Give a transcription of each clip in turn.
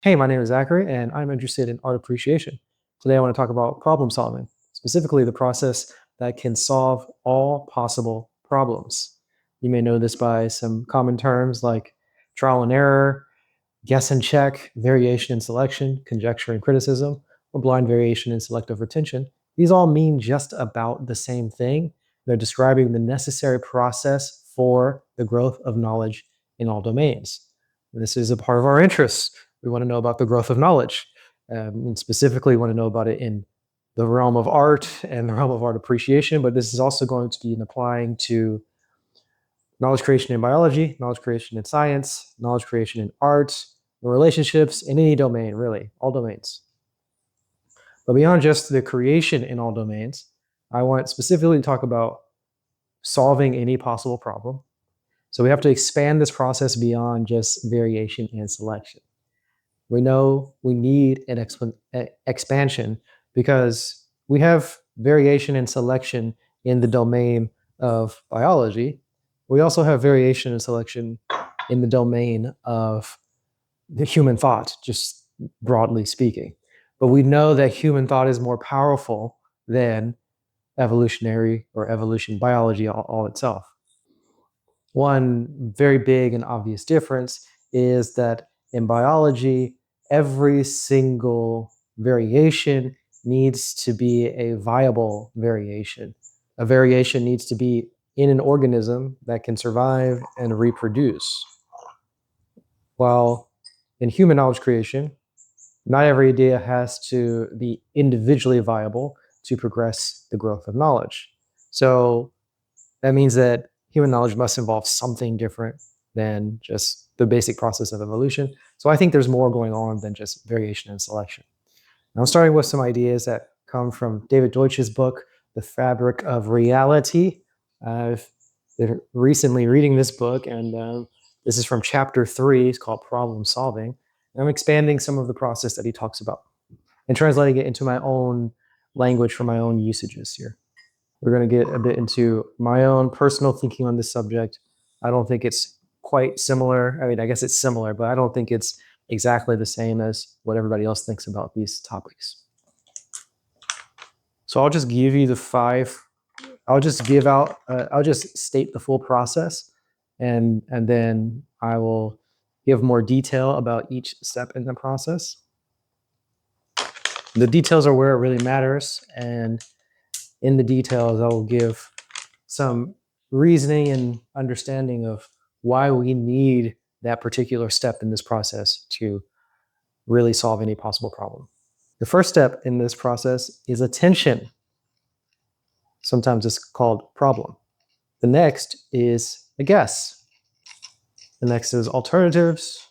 Hey, my name is Zachary, and I'm interested in art appreciation. Today, I want to talk about problem solving, specifically the process that can solve all possible problems. You may know this by some common terms like trial and error, guess and check, variation and selection, conjecture and criticism, or blind variation and selective retention. These all mean just about the same thing. They're describing the necessary process for the growth of knowledge in all domains. This is a part of our interests. We want to know about the growth of knowledge, and specifically want to know about it in the realm of art and the realm of art appreciation. But this is also going to be applying to knowledge creation in biology, knowledge creation in science, knowledge creation in art, relationships in any domain, really, all domains. But beyond just the creation in all domains, I want specifically to talk about solving any possible problem. So we have to expand this process beyond just variation and selection. We know we need an expansion because we have variation and selection in the domain of biology. We also have variation and selection in the domain of the human thought, just broadly speaking. But we know that human thought is more powerful than evolutionary or evolution biology all itself. One very big and obvious difference is that in biology, every single variation needs to be a viable variation. A variation needs to be in an organism that can survive and reproduce. While in human knowledge creation, not every idea has to be individually viable to progress the growth of knowledge. So that means that human knowledge must involve something different than just the basic process of evolution. So I think there's more going on than just variation and selection. Now, I'm starting with some ideas that come from David Deutsch's book, The Fabric of Reality. I've been recently reading this book, and this is from chapter 3. It's called Problem Solving. And I'm expanding some of the process that he talks about and translating it into my own language for my own usages here. We're going to get a bit into my own personal thinking on this subject. I don't think it's quite similar. I mean, I guess it's similar, but I don't think it's exactly the same as what everybody else thinks about these topics. So I'll just give you the five. I'll just give out. I'll just state the full process, and then I will give more detail about each step in the process. The details are where it really matters, and in the details, I will give some reasoning and understanding of why we need that particular step in this process to really solve any possible problem. The first step in this process is attention. Sometimes it's called problem. The next is a guess. The next is alternatives,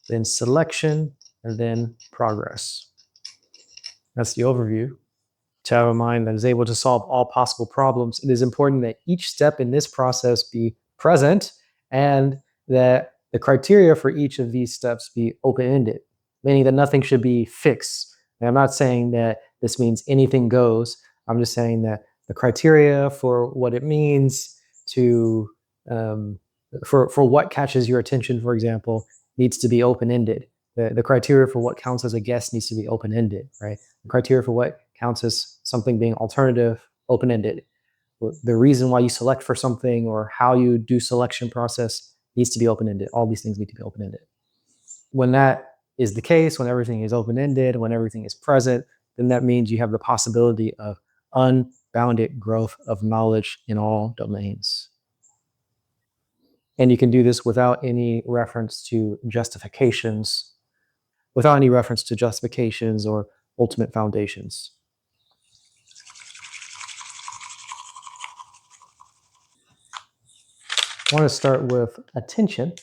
then selection, and then progress. That's the overview. To have a mind that is able to solve all possible problems, it is important that each step in this process be present and that the criteria for each of these steps be open-ended, meaning that nothing should be fixed. And I'm not saying that this means anything goes. I'm just saying that the criteria for what it means to for what catches your attention, for example, needs to be open-ended. The criteria for what counts as a guess needs to be open-ended, right? The criteria for what counts as something being alternative, open-ended. The reason why you select for something or how you do selection process needs to be open-ended. All these things need to be open-ended. When that is the case, when everything is open-ended, when everything is present, then that means you have the possibility of unbounded growth of knowledge in all domains. And you can do this without any reference to justifications, or ultimate foundations. I want to start with attention.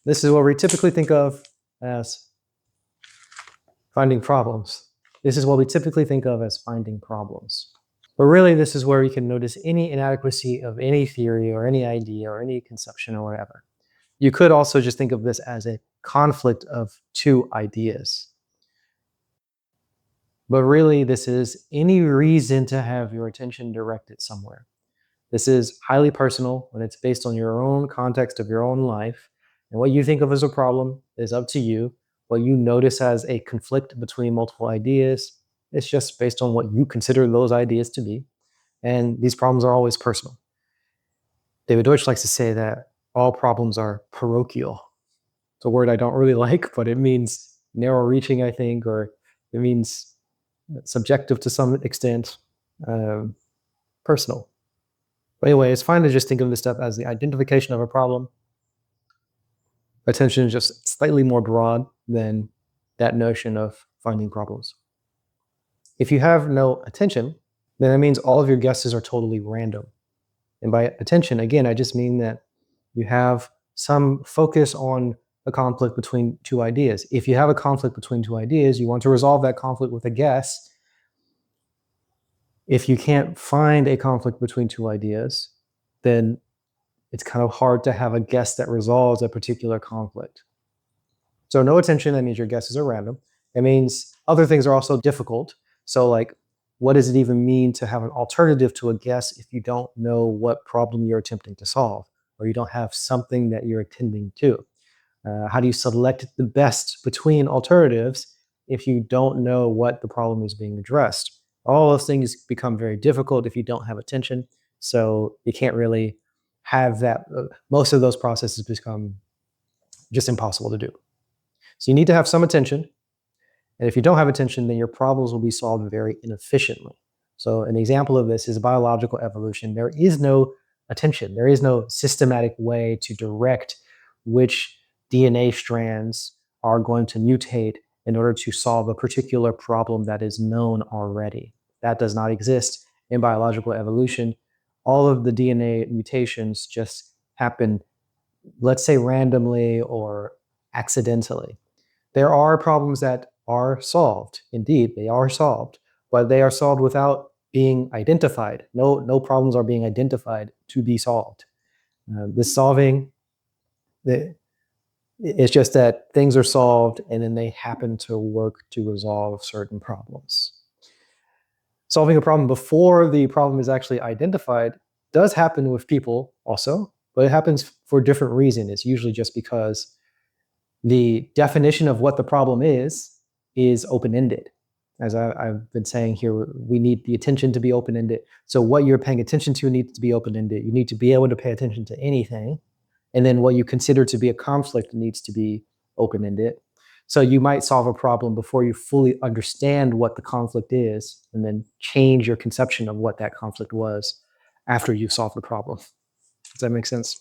This is what we typically think of as finding problems. This is what we typically think of as finding problems. But really, this is where we can notice any inadequacy of any theory or any idea or any conception or whatever. You could also just think of this as a conflict of two ideas. But really, this is any reason to have your attention directed somewhere. This is highly personal when it's based on your own context of your own life. And what you think of as a problem is up to you. what you notice as a conflict between multiple ideas, it's just based on what you consider those ideas to be. And these problems are always personal. David Deutsch likes to say that all problems are parochial. It's a word I don't really like, but it means narrow reaching, I think, or it means subjective to some extent, um, personal. But anyway, it's fine to just think of this stuff as the identification of a problem. Attention is just slightly more broad than that notion of finding problems. If you have no attention, then that means all of your guesses are totally random. And by attention, again, I just mean that you have some focus on a conflict between two ideas. If you have a conflict between two ideas, you want to resolve that conflict with a guess. If you can't find a conflict between two ideas, then it's kind of hard to have a guess that resolves a particular conflict. So no attention, that means your guesses are random. It means other things are also difficult. So like, what does it even mean to have an alternative to a guess if you don't know what problem you're attempting to solve, or you don't have something that you're attending to? How do you select the best between alternatives if you don't know what the problem is being addressed? All those things become very difficult if you don't have attention. So you can't really have that. Most of those processes become just impossible to do. So you need to have some attention. And if you don't have attention, then your problems will be solved very inefficiently. So an example of this is biological evolution. There is no attention. There is no systematic way to direct which DNA strands are going to mutate in order to solve a particular problem that is known already. That does not exist in biological evolution. All of the DNA mutations just happen, let's say randomly or accidentally. There are problems that are solved. Indeed, they are solved, but they are solved without being identified. No problems are being identified to be solved. The solving, it's just that things are solved and then they happen to work to resolve certain problems. Solving a problem before the problem is actually identified does happen with people also, but it happens for a different reason. It's usually just because the definition of what the problem is open-ended. As I've been saying here, we need the attention to be open-ended. So what you're paying attention to needs to be open-ended. You need to be able to pay attention to anything. And then what you consider to be a conflict needs to be open-ended. So you might solve a problem before you fully understand what the conflict is, and then change your conception of what that conflict was after you've solved the problem. Does that make sense?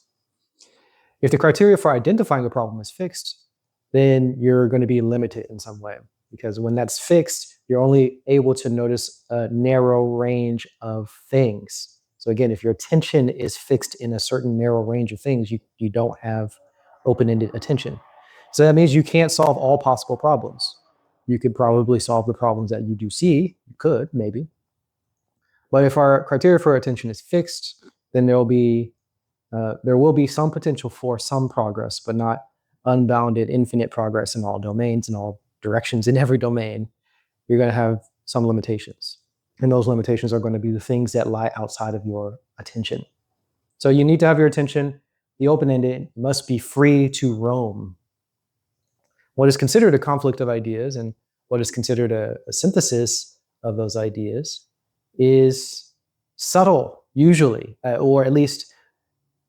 If the criteria for identifying a problem is fixed, then you're going to be limited in some way, because when that's fixed, you're only able to notice a narrow range of things. So again, if your attention is fixed in a certain narrow range of things, you don't have open-ended attention. So that means you can't solve all possible problems. You could probably solve the problems that you do see. You could, maybe. But if our criteria for attention is fixed, then there will be some potential for some progress, but not unbounded, infinite progress in all domains, in all directions, in every domain. You're going to have some limitations. And those limitations are going to be the things that lie outside of your attention. So you need to have your attention be open-ended, must be free to roam. What is considered a conflict of ideas and what is considered a synthesis of those ideas is subtle, usually, or at least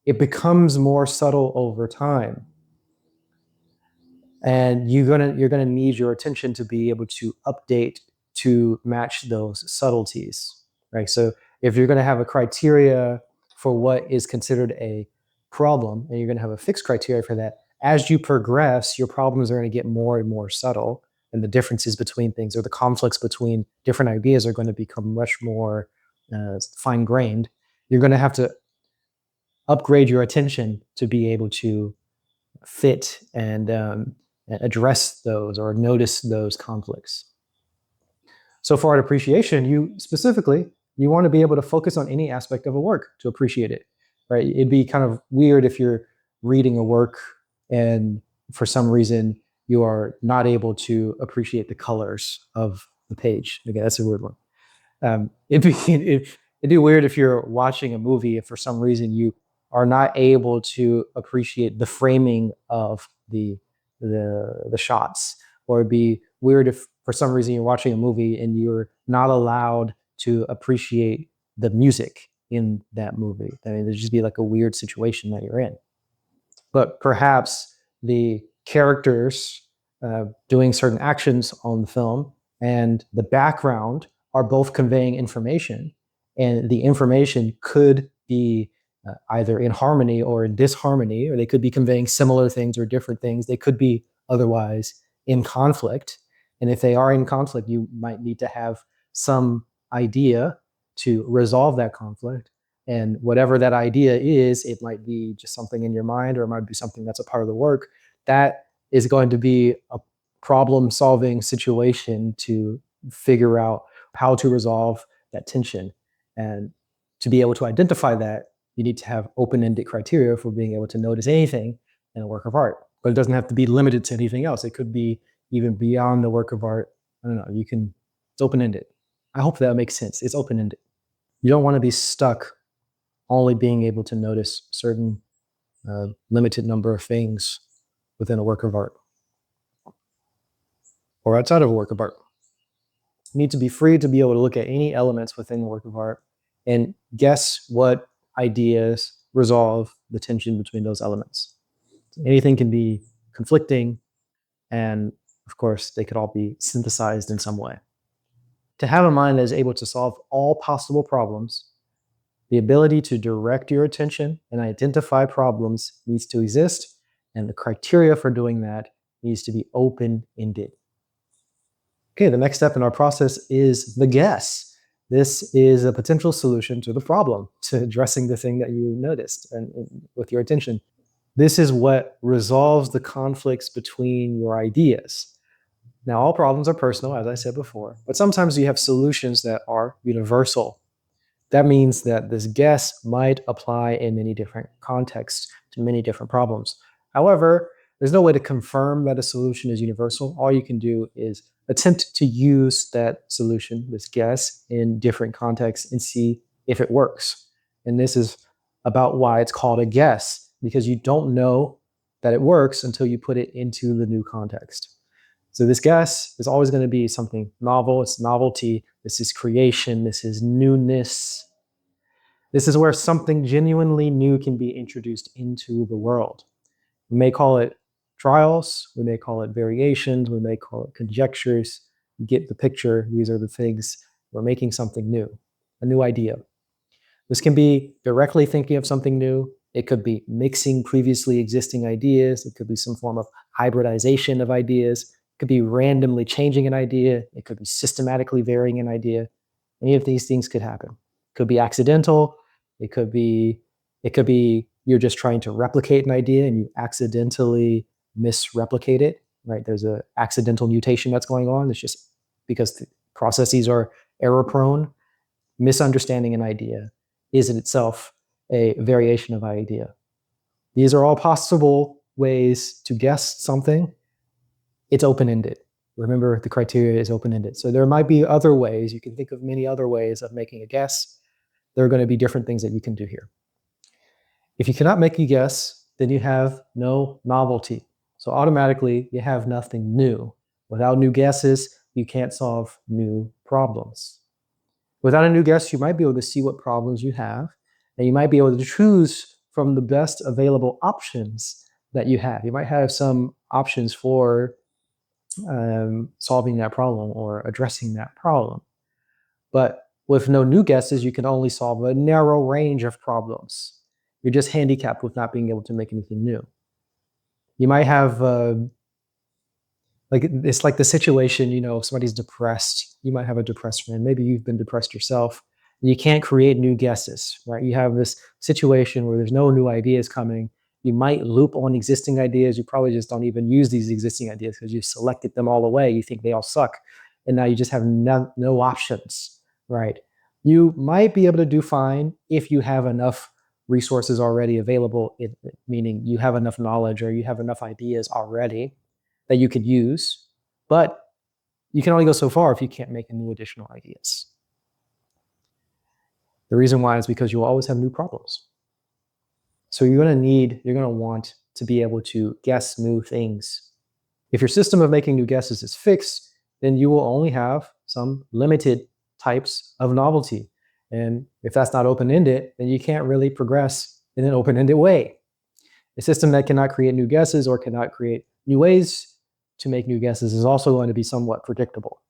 it becomes more subtle over time. And you're gonna need your attention to be able to update to match those subtleties, right? So if you're gonna have a criteria for what is considered a problem, and you're gonna have a fixed criteria for that, as you progress, your problems are gonna get more and more subtle, and the differences between things or the conflicts between different ideas are going to become much more fine-grained. You're gonna have to upgrade your attention to be able to fit and address those or notice those conflicts. So for art appreciation, you want to be able to focus on any aspect of a work to appreciate it, right? It'd be kind of weird if you're reading a work and for some reason you are not able to appreciate the colors of the page. Okay, that's a weird one. It'd be weird if you're watching a movie if for some reason you are not able to appreciate the framing of the shots, or it'd be weird if for some reason you're watching a movie and you're not allowed to appreciate the music in that movie. I mean, there'd just be like a weird situation that you're in. But perhaps the characters doing certain actions on the film and the background are both conveying information, and the information could be either in harmony or in disharmony, or they could be conveying similar things or different things. They could be otherwise in conflict. And if they are in conflict, you might need to have some idea to resolve that conflict. And whatever that idea is, it might be just something in your mind, or it might be something that's a part of the work. That is going to be a problem solving situation to figure out how to resolve that tension. And to be able to identify that, you need to have open ended criteria for being able to notice anything in a work of art. But it doesn't have to be limited to anything else. It could be even beyond the work of art. I don't know. It's open ended. I hope that makes sense. It's open ended. You don't want to be stuck only being able to notice certain limited number of things within a work of art or outside of a work of art. You need to be free to be able to look at any elements within the work of art and guess what ideas resolve the tension between those elements. Anything can be conflicting, and of course, they could all be synthesized in some way. To have a mind that is able to solve all possible problems, the ability to direct your attention and identify problems needs to exist, and the criteria for doing that needs to be open ended. Okay, the next step in our process is the guess. This is a potential solution to the problem, to addressing the thing that you noticed and with your attention. This is what resolves the conflicts between your ideas. Now, all problems are personal, as I said before, but sometimes you have solutions that are universal. That means that this guess might apply in many different contexts to many different problems. However, there's no way to confirm that a solution is universal. All you can do is attempt to use that solution, this guess, in different contexts and see if it works. And this is about why it's called a guess, because you don't know that it works until you put it into the new context. So this guess is always going to be something novel. It's novelty. This is creation. This is newness. This is where something genuinely new can be introduced into the world. We may call it trials. We may call it variations. We may call it conjectures. You get the picture. These are the things. We're making something new, a new idea. This can be directly thinking of something new. It could be mixing previously existing ideas. It could be some form of hybridization of ideas. It could be randomly changing an idea. It could be systematically varying an idea. Any of these things could happen. It could be accidental. It could be you're just trying to replicate an idea and you accidentally misreplicate it, right? There's an accidental mutation that's going on. It's just because the processes are error prone. Misunderstanding an idea is in itself a variation of idea. These are all possible ways to guess something. It's open-ended. Remember, the criteria is open-ended. So there might be other ways. You can think of many other ways of making a guess. There are going to be different things that you can do here. If you cannot make a guess, then you have no novelty. So automatically, you have nothing new. Without new guesses, you can't solve new problems. Without a new guess, you might be able to see what problems you have, and you might be able to choose from the best available options that you have. You might have some options for solving that problem or addressing that problem. But with no new guesses, you can only solve a narrow range of problems. You're just handicapped with not being able to make anything new. You might have like it's like the situation, if somebody's depressed, you might have a depressed friend. Maybe you've been depressed yourself. You can't create new guesses, right? You have this situation where there's no new ideas coming. You might loop on existing ideas. You probably just don't even use these existing ideas because you've selected them all away. You think they all suck. And now you just have no options, right? You might be able to do fine if you have enough resources already available, meaning you have enough knowledge or you have enough ideas already that you could use, but you can only go so far if you can't make new additional ideas. The reason why is because you'll always have new problems. So you're going to want to be able to guess new things. If your system of making new guesses is fixed, then you will only have some limited types of novelty. And if that's not open-ended, then you can't really progress in an open-ended way. A system that cannot create new guesses or cannot create new ways to make new guesses is also going to be somewhat predictable.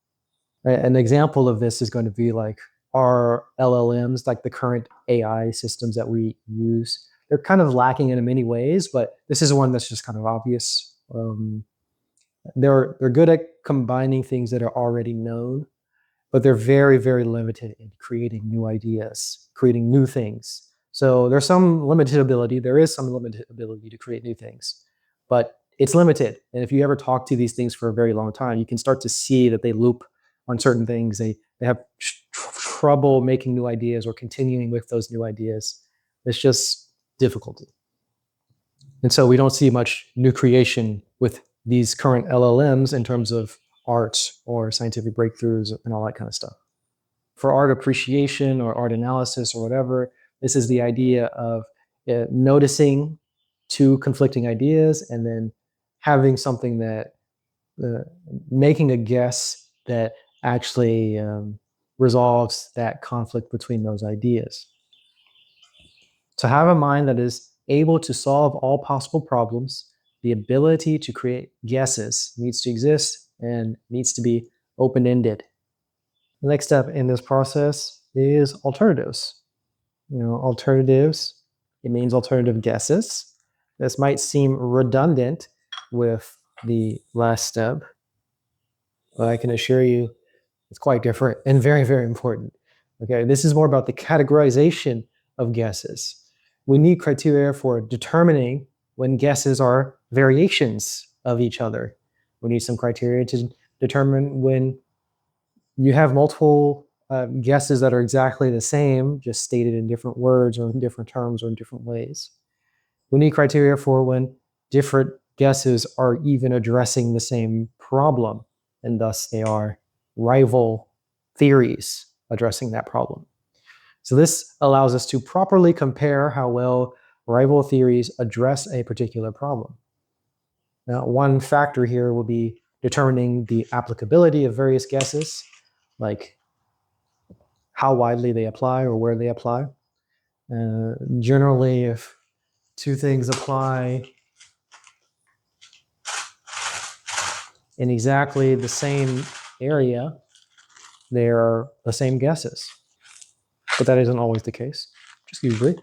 An example of this is going to be like our LLMs, like the current AI systems that we use. They're kind of lacking in many ways, but this is one that's just kind of obvious. They're good at combining things that are already known, but they're very, very limited in creating new ideas, creating new things. So there's some limited ability. There is some limited ability to create new things, but it's limited. And if you ever talk to these things for a very long time, you can start to see that they loop on certain things. They have trouble making new ideas or continuing with those new ideas. It's just difficulty. And so we don't see much new creation with these current LLMs in terms of art or scientific breakthroughs and all that kind of stuff. For art appreciation or art analysis or whatever, this is the idea of noticing two conflicting ideas and then having something that, uh, making a guess that actually resolves that conflict between those ideas. To have a mind that is able to solve all possible problems, the ability to create guesses needs to exist and needs to be open-ended. The next step in this process is alternatives. Alternatives, it means alternative guesses. This might seem redundant with the last step, but I can assure you it's quite different and very, very important. Okay, this is more about the categorization of guesses. We need criteria for determining when guesses are variations of each other. We need some criteria to determine when you have multiple guesses that are exactly the same, just stated in different words or in different terms or in different ways. We need criteria for when different guesses are even addressing the same problem, and thus they are rival theories addressing that problem. So this allows us to properly compare how well rival theories address a particular problem. Now, one factor here will be determining the applicability of various guesses, like how widely they apply or where they apply. Generally, if two things apply in exactly the same area, they are the same guesses. But that isn't always the case, just usually.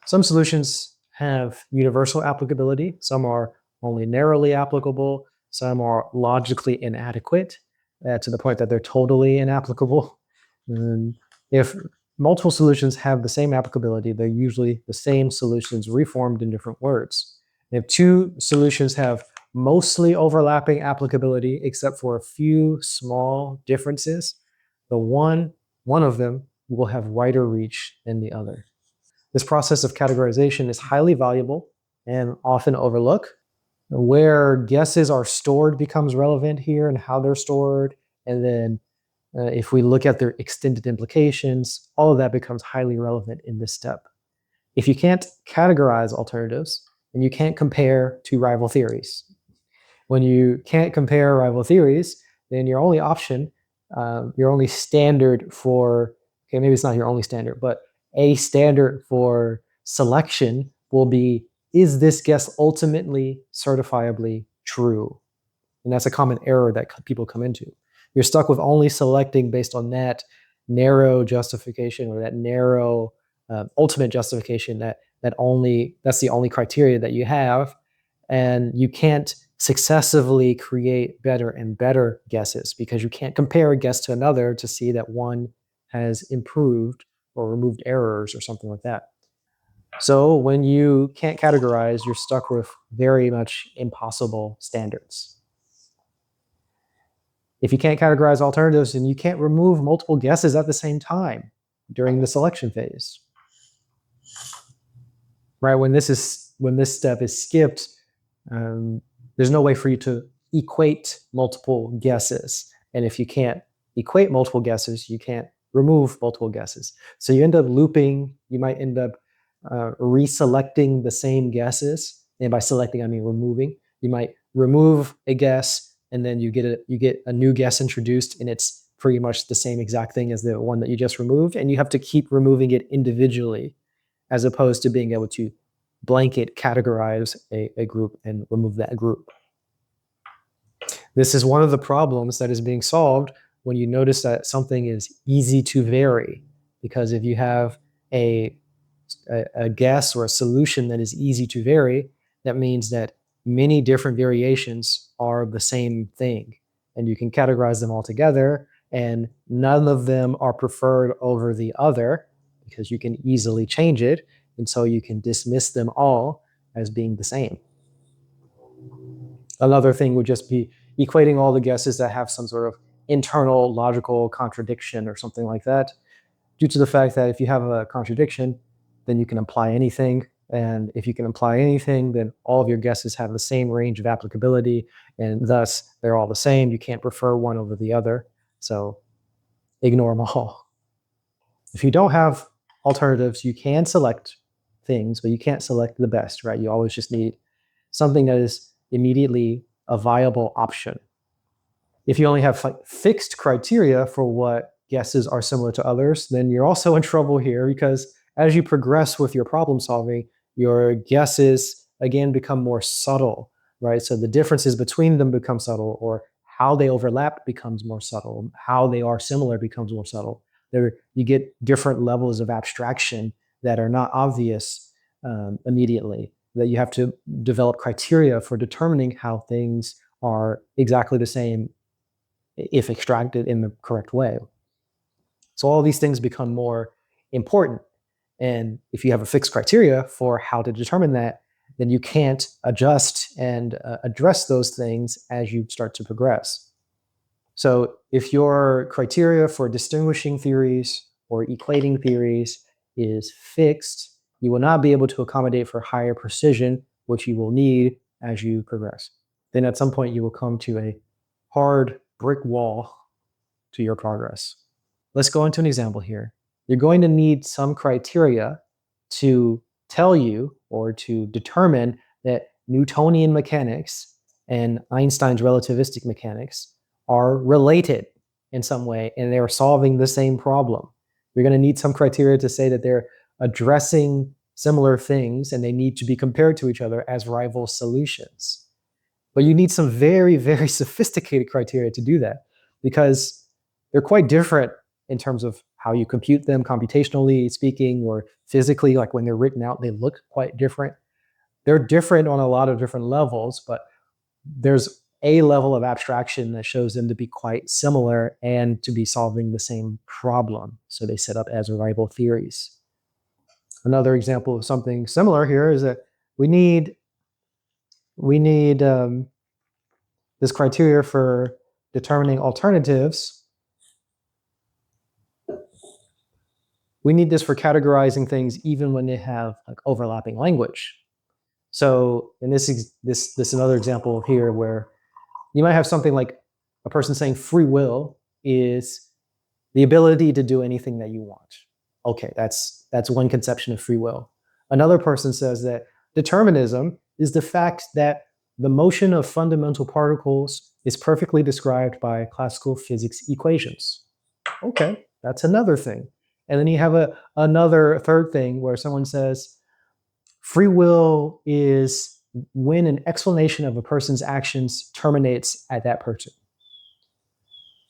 Some solutions have universal applicability. Some are only narrowly applicable. Some are logically inadequate to the point that they're totally inapplicable. And if multiple solutions have the same applicability, they're usually the same solutions reformed in different words. If two solutions have mostly overlapping applicability, except for a few small differences, the one of them will have wider reach than the other. This process of categorization is highly valuable and often overlooked. Where guesses are stored becomes relevant here and how they're stored. And then if we look at their extended implications, all of that becomes highly relevant in this step. If you can't categorize alternatives, then you can't compare two rival theories. When you can't compare rival theories, then your only option, your only standard for, okay, maybe it's not your only standard, but a standard for selection will be, is this guess ultimately certifiably true? And that's a common error that people come into. You're stuck with only selecting based on that narrow justification or that narrow ultimate justification that's the only criteria that you have, and you can't successively create better and better guesses because you can't compare a guess to another to see that one has improved or removed errors or something like that. So when you can't categorize, you're stuck with very much impossible standards. If you can't categorize alternatives, then you can't remove multiple guesses at the same time during the selection phase. Right? When this step is skipped, there's no way for you to equate multiple guesses. And if you can't equate multiple guesses, you can't remove multiple guesses. So you end up looping. You might end up reselecting the same guesses. And by selecting, I mean removing. You might remove a guess, and then you get a new guess introduced, and it's pretty much the same exact thing as the one that you just removed, and you have to keep removing it individually, as opposed to being able to blanket categorize a group and remove that group. This is one of the problems that is being solved when you notice that something is easy to vary. Because if you have a guess or a solution that is easy to vary, that means that many different variations are the same thing. And you can categorize them all together, and none of them are preferred over the other because you can easily change it. And so you can dismiss them all as being the same. Another thing would just be equating all the guesses that have some sort of internal logical contradiction or something like that, due to the fact that if you have a contradiction, then you can apply anything. And if you can apply anything, then all of your guesses have the same range of applicability, and thus they're all the same. You can't prefer one over the other. So ignore them all. If you don't have alternatives, you can select things, but you can't select the best, right? You always just need something that is immediately a viable option. If you only have fixed criteria for what guesses are similar to others, then you're also in trouble here, because as you progress with your problem solving, your guesses again become more subtle, right? So the differences between them become subtle, or how they overlap becomes more subtle, how they are similar becomes more subtle. You get different levels of abstraction that are not obvious immediately, that you have to develop criteria for determining how things are exactly the same if extracted in the correct way. So all these things become more important. And if you have a fixed criteria for how to determine that, then you can't adjust and address those things as you start to progress. So if your criteria for distinguishing theories or equating theories is fixed, you will not be able to accommodate for higher precision, which you will need as you progress. Then at some point, you will come to a hard brick wall to your progress. Let's go into an example here. You're going to need some criteria to tell you or to determine that Newtonian mechanics and Einstein's relativistic mechanics are related in some way and they're solving the same problem. You're going to need some criteria to say that they're addressing similar things and they need to be compared to each other as rival solutions. But you need some very, very sophisticated criteria to do that, because they're quite different in terms of how you compute them computationally speaking, or physically, like when they're written out, they look quite different. They're different on a lot of different levels, but there's a level of abstraction that shows them to be quite similar and to be solving the same problem. So they set up as rival theories. Another example of something similar here is that we need this criteria for determining alternatives. We need this for categorizing things even when they have like overlapping language. So in this another example here where you might have something like a person saying free will is the ability to do anything that you want. Okay, that's one conception of free will. Another person says that determinism is the fact that the motion of fundamental particles is perfectly described by classical physics equations. Okay, that's another thing. And then you have another third thing where someone says free will is when an explanation of a person's actions terminates at that person.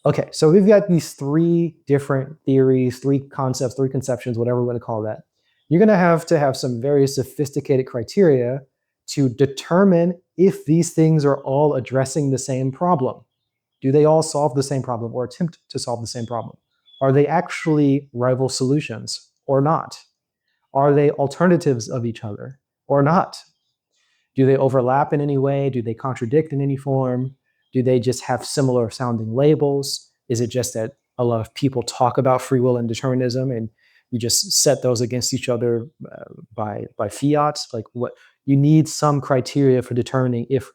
Okay, so we've got these three different theories, three concepts, three conceptions, whatever we want to call that. You're going to have some very sophisticated criteria to determine if these things are all addressing the same problem. Do they all solve the same problem or attempt to solve the same problem? Are they actually rival solutions or not? Are they alternatives of each other or not? Do they overlap in any way? Do they contradict in any form? Do they just have similar sounding labels? Is it just that a lot of people talk about free will and determinism and you just set those against each other by fiat? Like, what you need some criteria for determining if,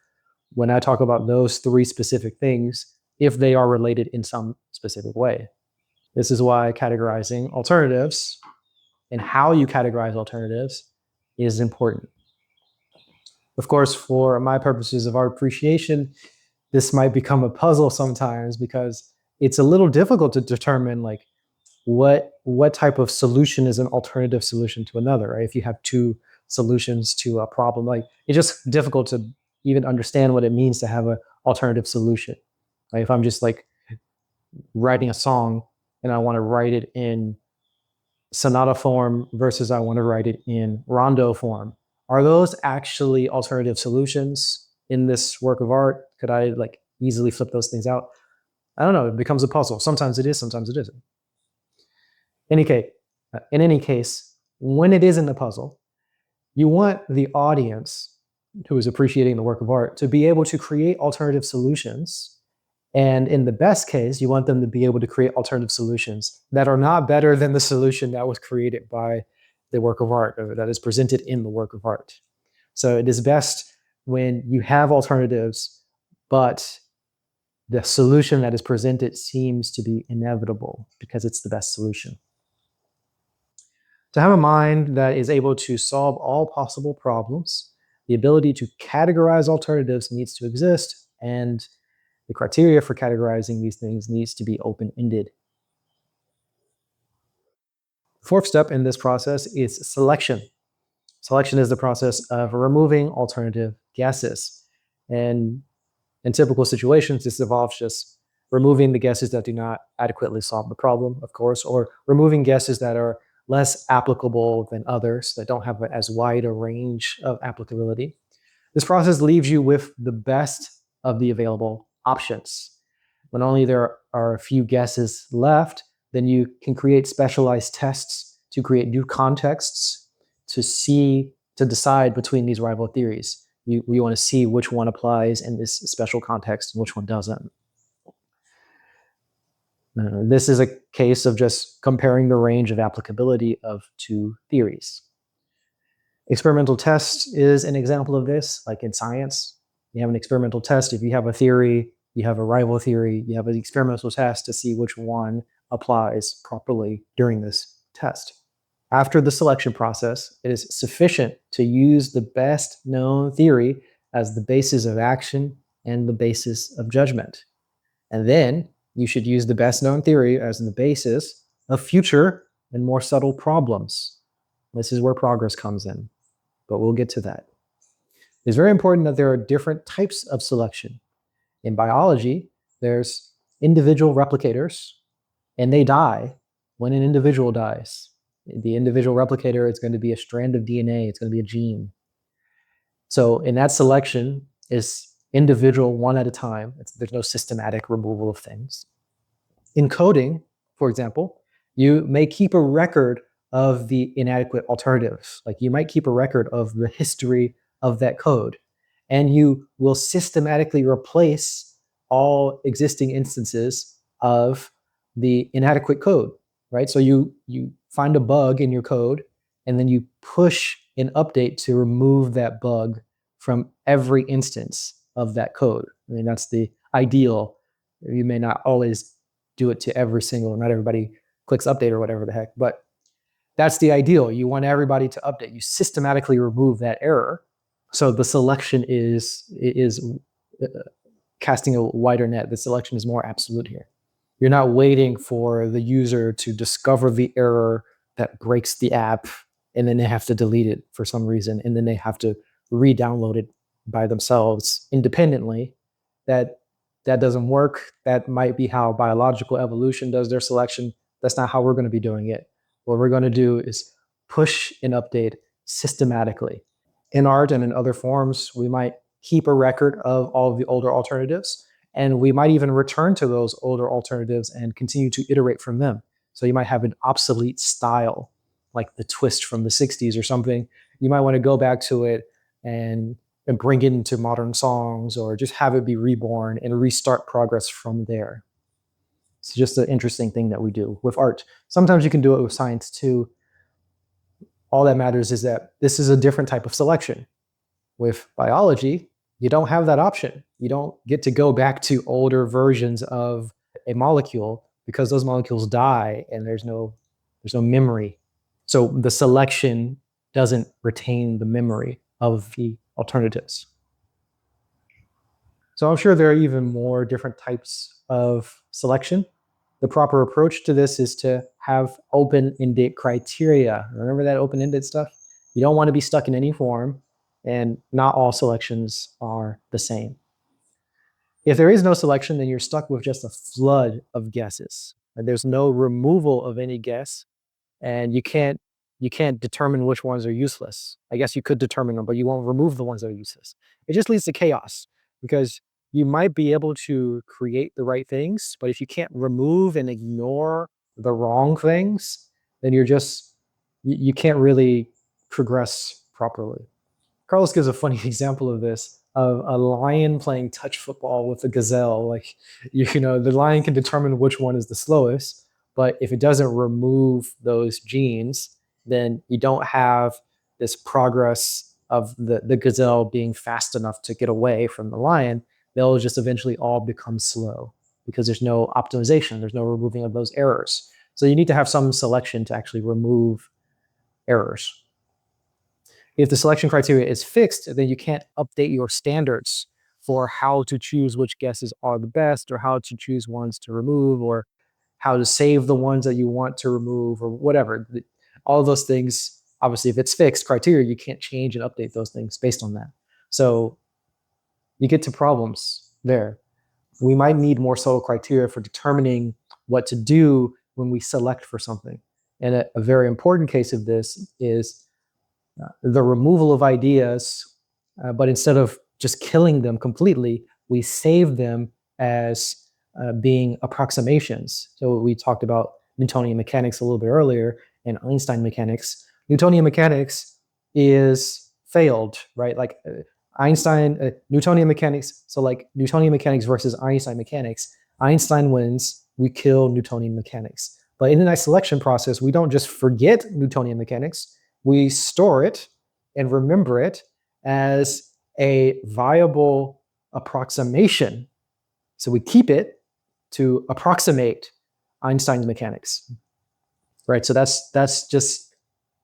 when I talk about those three specific things, if they are related in some specific way. This is why categorizing alternatives and how you categorize alternatives is important. Of course, for my purposes of art appreciation, this might become a puzzle sometimes because it's a little difficult to determine like what type of solution is an alternative solution to another, right? If you have two solutions to a problem, like it's just difficult to even understand what it means to have an alternative solution. Right? If I'm just like writing a song and I want to write it in sonata form versus I want to write it in rondo form, are those actually alternative solutions in this work of art? Could I like easily flip those things out? I don't know. It becomes a puzzle. Sometimes it is, sometimes it isn't. In any case, when it isn't a puzzle, you want the audience who is appreciating the work of art to be able to create alternative solutions. And in the best case, you want them to be able to create alternative solutions that are not better than the solution that was created by the work of art or that is presented in the work of art. So it is best when you have alternatives, but the solution that is presented seems to be inevitable because it's the best solution. To have a mind that is able to solve all possible problems, the ability to categorize alternatives needs to exist, and the criteria for categorizing these things needs to be open-ended. The fourth step in this process is selection. Selection is the process of removing alternative guesses. And in typical situations, this involves just removing the guesses that do not adequately solve the problem, of course, or removing guesses that are less applicable than others, that don't have as wide a range of applicability. This process leaves you with the best of the available options. When only there are a few guesses left, then you can create specialized tests to create new contexts to decide between these rival theories. You want to see which one applies in this special context and which one doesn't. This is a case of just comparing the range of applicability of two theories. Experimental test is an example of this, like in science. You have an experimental test. If you have a theory, you have a rival theory, you have an experimental test to see which one applies properly during this test. After the selection process, it is sufficient to use the best known theory as the basis of action and the basis of judgment. And then you should use the best known theory as the basis of future and more subtle problems. This is where progress comes in, but we'll get to that. It's very important that there are different types of selection. In biology, there's individual replicators, and they die when an individual dies. The individual replicator is going to be a strand of DNA, it's going to be a gene. So in that selection is individual one at a time. There's no systematic removal of things. In coding, for example, you may keep a record of the inadequate alternatives. Like you might keep a record of the history of that code, and you will systematically replace all existing instances of the inadequate code, right? So you find a bug in your code, and then you push an update to remove that bug from every instance of that code. I mean, that's the ideal. You may not always do it to every single, not everybody clicks update or whatever the heck, but that's the ideal. You want everybody to update. You systematically remove that error. So the selection is casting a wider net. The selection is more absolute here. You're not waiting for the user to discover the error that breaks the app and then they have to delete it for some reason, and then they have to re-download it by themselves independently. That doesn't work. That might be how biological evolution does their selection. That's not how we're going to be doing it. What we're going to do is push an update systematically. In art and in other forms, we might keep a record of all of the older alternatives, and we might even return to those older alternatives and continue to iterate from them. So you might have an obsolete style, like the twist from the 60s or something. You might want to go back to it and bring it into modern songs, or just have it be reborn and restart progress from there. It's just an interesting thing that we do with art. Sometimes you can do it with science too. All that matters is that this is a different type of selection. With biology, you don't have that option. You don't get to go back to older versions of a molecule because those molecules die and there's no memory. So the selection doesn't retain the memory of the alternatives. So I'm sure there are even more different types of selection. The proper approach to this is to have open-ended criteria. Remember that open-ended stuff? You don't want to be stuck in any form, and not all selections are the same. If there is no selection, then you're stuck with just a flood of guesses. And there's no removal of any guess, and you can't determine which ones are useless. I guess you could determine them, but you won't remove the ones that are useless. It just leads to chaos because you might be able to create the right things, but if you can't remove and ignore the wrong things, then you can't really progress properly. Carlos gives a funny example of this of a lion playing touch football with a gazelle. Like, the lion can determine which one is the slowest, but if it doesn't remove those genes, then you don't have this progress of the gazelle being fast enough to get away from the lion. They'll just eventually all become slow because there's no optimization, there's no removing of those errors. So you need to have some selection to actually remove errors. If the selection criteria is fixed, then you can't update your standards for how to choose which guesses are the best, or how to choose ones to remove, or how to save the ones that you want to remove, or whatever. All of those things, obviously, if it's fixed criteria, you can't change and update those things based on that. So you get to problems there. We might need more subtle criteria for determining what to do when we select for something. And a very important case of this is the removal of ideas, but instead of just killing them completely, we save them as being approximations. So we talked about Newtonian mechanics a little bit earlier and Einstein mechanics. Newtonian mechanics is failed, right? Like Newtonian mechanics. So like Newtonian mechanics versus Einstein mechanics. Einstein wins, we kill Newtonian mechanics. But in the nice selection process, we don't just forget Newtonian mechanics, we store it and remember it as a viable approximation. So we keep it to approximate Einstein's mechanics, right? So that's just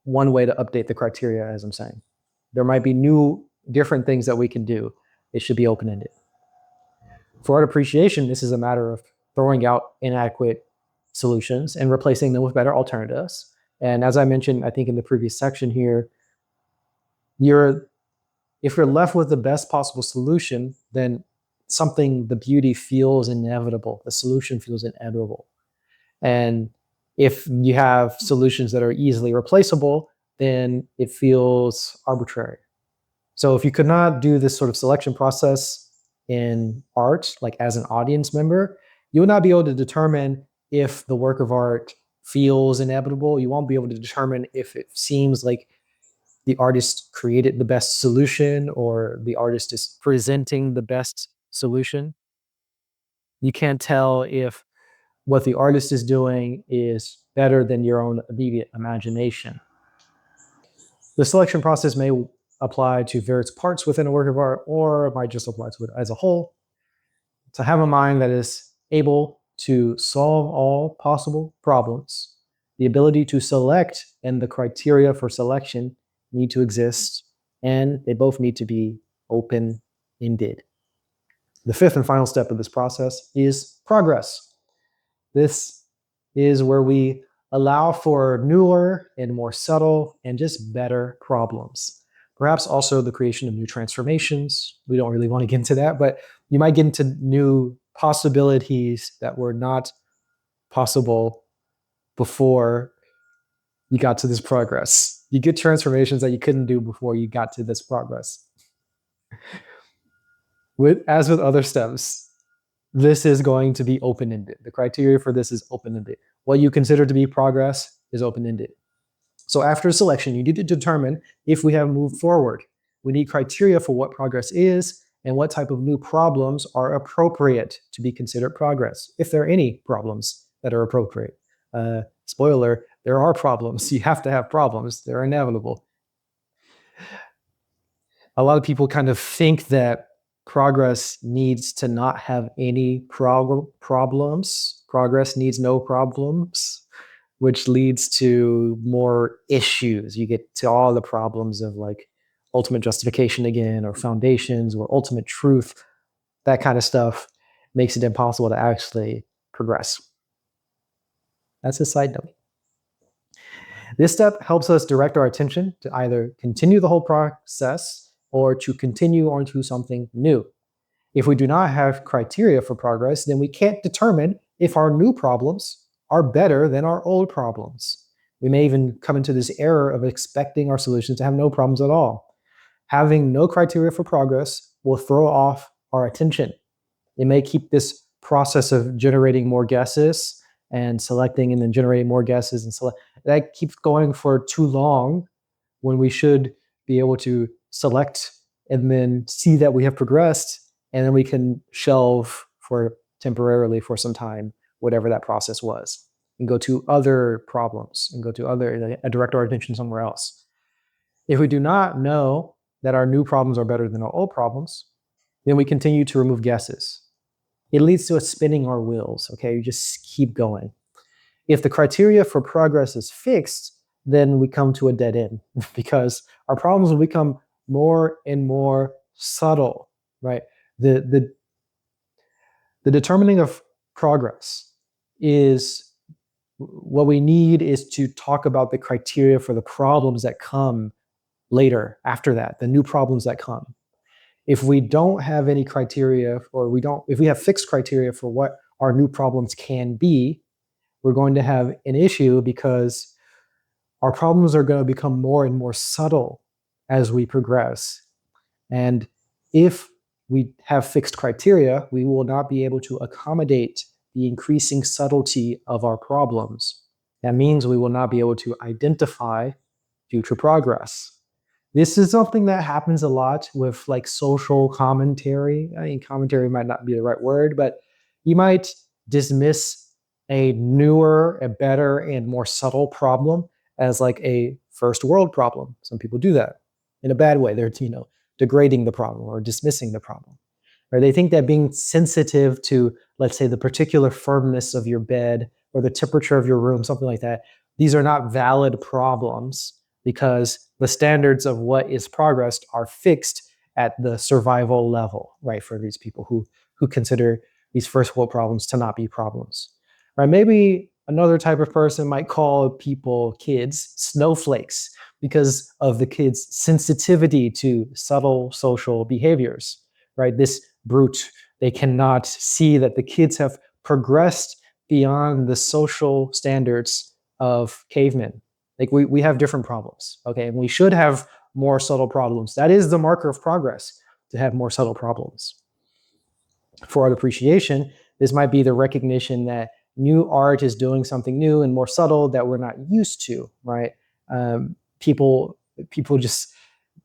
one way to update the criteria, as I'm saying. There might be new, different things that we can do. It should be open-ended. For art appreciation, this is a matter of throwing out inadequate solutions and replacing them with better alternatives. And as I mentioned, I think in the previous section here, if you're left with the best possible solution, then the beauty feels inevitable. The solution feels inevitable. And if you have solutions that are easily replaceable, then it feels arbitrary. So if you could not do this sort of selection process in art, like as an audience member, you would not be able to determine if the work of art feels inevitable. You won't be able to determine if it seems like the artist created the best solution or the artist is presenting the best solution. You can't tell if what the artist is doing is better than your own immediate imagination. The selection process may apply to various parts within a work of art, or it might just apply to it as a whole. To have a mind that is able to solve all possible problems, the ability to select and the criteria for selection need to exist, and they both need to be open-ended. The fifth and final step of this process is progress. This is where we allow for newer and more subtle and just better problems. Perhaps also the creation of new transformations. We don't really want to get into that, but you might get into new possibilities that were not possible before you got to this progress. You get transformations that you couldn't do before you got to this progress. As with other steps, this is going to be open-ended. The criteria for this is open-ended. What you consider to be progress is open-ended. So after selection, you need to determine if we have moved forward. We need criteria for what progress is and what type of new problems are appropriate to be considered progress, if there are any problems that are appropriate. Spoiler, there are problems. You have to have problems. They're inevitable. A lot of people kind of think that progress needs to not have any problems. Progress needs no problems, which leads to more issues. You get to all the problems of like ultimate justification again, or foundations, or ultimate truth. That kind of stuff makes it impossible to actually progress. That's a side note. This step helps us direct our attention to either continue the whole process or to continue onto something new. If we do not have criteria for progress, then we can't determine if our new problems are better than our old problems. We may even come into this error of expecting our solutions to have no problems at all. Having no criteria for progress will throw off our attention. It may keep this process of generating more guesses and selecting and then generating more guesses and select that keeps going for too long when we should be able to select and then see that we have progressed, and then we can shelve for temporarily for some time whatever that process was and go to other problems and go to other direct our attention somewhere else. If we do not know that our new problems are better than our old problems, then we continue to remove guesses. It leads to us spinning our wheels. Okay, you just keep going. If the criteria for progress is fixed, then we come to a dead end because our problems will become more and more subtle, right? The determining of progress is what we need is to talk about the criteria for the problems that come later after that, the new problems that come. If we don't have any criteria, or if we have fixed criteria for what our new problems can be, we're going to have an issue because our problems are going to become more and more subtle as we progress. And if we have fixed criteria, we will not be able to accommodate the increasing subtlety of our problems. That means we will not be able to identify future progress. This is something that happens a lot with like social commentary. I mean, commentary might not be the right word, but you might dismiss a newer, a better, and more subtle problem as like a first world problem. Some people do that in a bad way. They're, degrading the problem or dismissing the problem. Or they think that being sensitive to, let's say, the particular firmness of your bed or the temperature of your room, something like that, these are not valid problems because the standards of what is progressed are fixed at the survival level, right? For these people who consider these first world problems to not be problems, right? Maybe another type of person might call kids snowflakes because of the kids' sensitivity to subtle social behaviors, right? This brute, they cannot see that the kids have progressed beyond the social standards of cavemen. Like we have different problems, okay? And we should have more subtle problems. That is the marker of progress, to have more subtle problems. For art appreciation, this might be the recognition that new art is doing something new and more subtle that we're not used to, right? People just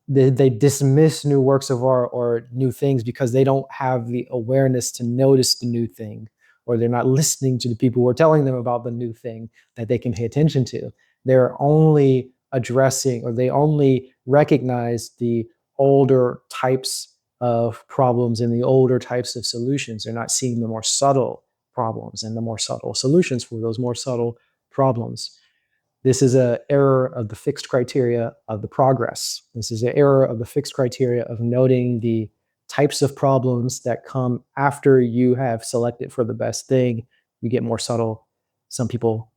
they dismiss new works of art or new things because they don't have the awareness to notice the new thing, or they're not listening to the people who are telling them about the new thing that they can pay attention to. They're only addressing, or they only recognize the older types of problems and the older types of solutions. They're not seeing the more subtle problems and the more subtle solutions for those more subtle problems. This is an error of the fixed criteria of the progress. This is an error of the fixed criteria of noting the types of problems that come after you have selected for the best thing. You get more subtle. Some people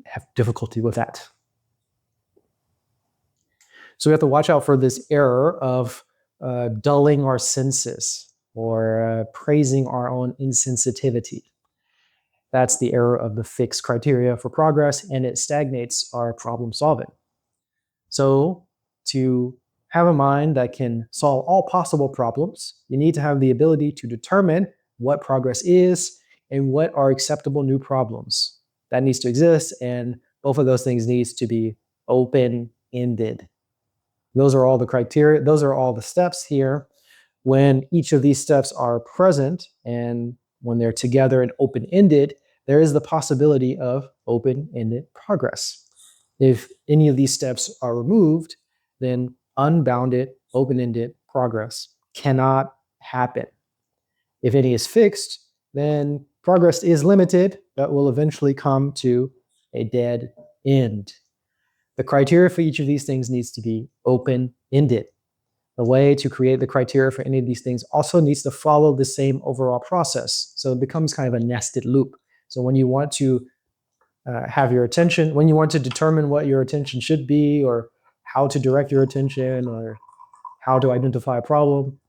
have difficulty with that. So we have to watch out for this error of dulling our senses or praising our own insensitivity. That's the error of the fixed criteria for progress, and it stagnates our problem solving. So to have a mind that can solve all possible problems, you need to have the ability to determine what progress is and what are acceptable new problems. That needs to exist, and both of those things needs to be open-ended. Those are all the criteria, those are all the steps here. When each of these steps are present and when they're together and open-ended, there is the possibility of open-ended progress. If any of these steps are removed, then unbounded, open-ended progress cannot happen. If any is fixed, then progress is limited, but will eventually come to a dead end. The criteria for each of these things needs to be open-ended. The way to create the criteria for any of these things also needs to follow the same overall process. So it becomes kind of a nested loop. So when you want to have your attention, when you want to determine what your attention should be, or how to direct your attention, or how to identify a problem,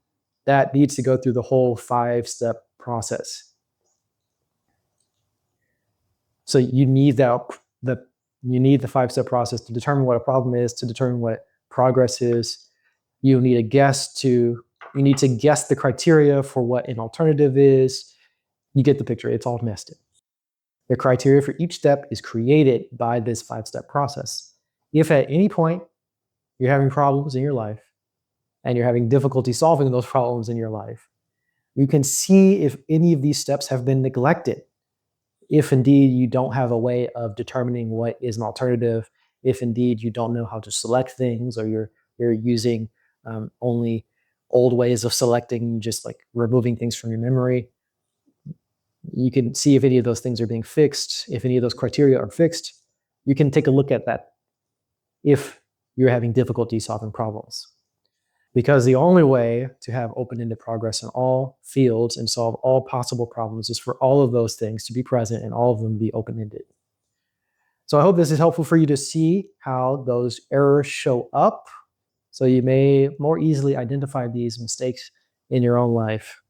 that needs to go through the whole 5-step process. So the you need the 5-step process to determine what a problem is, to determine what progress is. You need you need to guess the criteria for what an alternative is. You get the picture. It's all nested. The criteria for each step is created by this 5-step process. If at any point you're having problems in your life and you're having difficulty solving those problems in your life, you can see if any of these steps have been neglected. If indeed you don't have a way of determining what is an alternative, if indeed you don't know how to select things, or you're using only old ways of selecting, just like removing things from your memory, you can see if any of those things are being fixed. If any of those criteria are fixed, you can take a look at that if you're having difficulty solving problems. Because the only way to have open-ended progress in all fields and solve all possible problems is for all of those things to be present and all of them be open-ended. So I hope this is helpful for you to see how those errors show up, so you may more easily identify these mistakes in your own life.